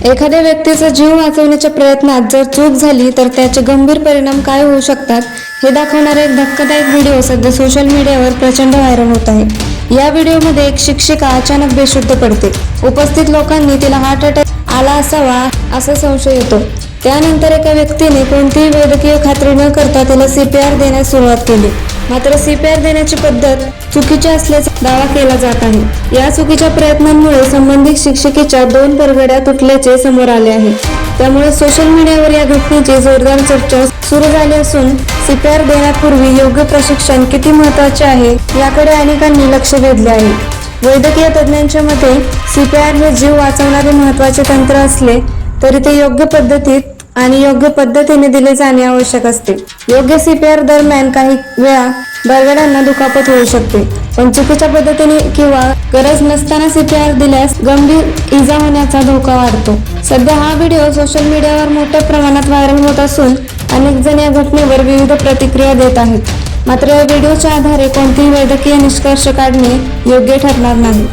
एखाद्या व्यक्तीचा जीव वाचवण्याच्या प्रयत्नात जर चूक झाली तर त्याचे गंभीर परिणाम काय होऊ शकतात हे दाखवणारा एक धक्कादायक व्हिडिओ सध्या सोशल मीडियावर प्रचंड व्हायरल होत आहे। या व्हिडिओमध्ये एक शिक्षिका अचानक बेशुद्ध पडते। उपस्थित लोकांनी तिला हार्ट अटॅक आला असावा असा संशय येतो। त्यानंतर एका व्यक्तीने कोणतीही वैद्यकीय खात्री न करता तिला CPR देण्यास सुरुवात केली। मात्र CPR देण्याची पद्धत चुकीची असल्याचा दावा केला जात आहे। या चुकीच्या प्रयत्नांमुळे संबंधित शिक्षिकेच्या 2 परगड्या तुटल्याचे समोर आले आहे। त्यामुळे सोशल मीडियावर या घटनेची जोरदार चर्चा सुरू झाली असून CPR देण्यापूर्वी योग्य प्रशिक्षण किती महत्त्वाचे आहे याकडे अनेकांनी लक्ष वेधले आहे। वैद्यकीय तज्ज्ञांच्या मते CPR हे जीव वाचवणारे महत्त्वाचे तंत्र असले तरी ते योग्य पद्धतीत आणि योग्य पद्धतीने दिले जाणे आवश्यक असते। योग्य CPR दरम्यान काही वेळा बरगड्यांना दुखापत होऊ शकते, पण चुकीच्या पद्धतीने किंवा गरज नसताना CPR दिल्यास गंभीर इजा होण्याचा धोका वाढतो। सध्या हा व्हिडिओ सोशल मीडियावर मोठ्या प्रमाणात व्हायरल होत असून अनेक जण या घटनेवर विविध प्रतिक्रिया देत आहेत। मात्र या व्हिडिओच्या आधारे कोणतेही वैद्यकीय निष्कर्ष काढणे योग्य ठरणार नाही।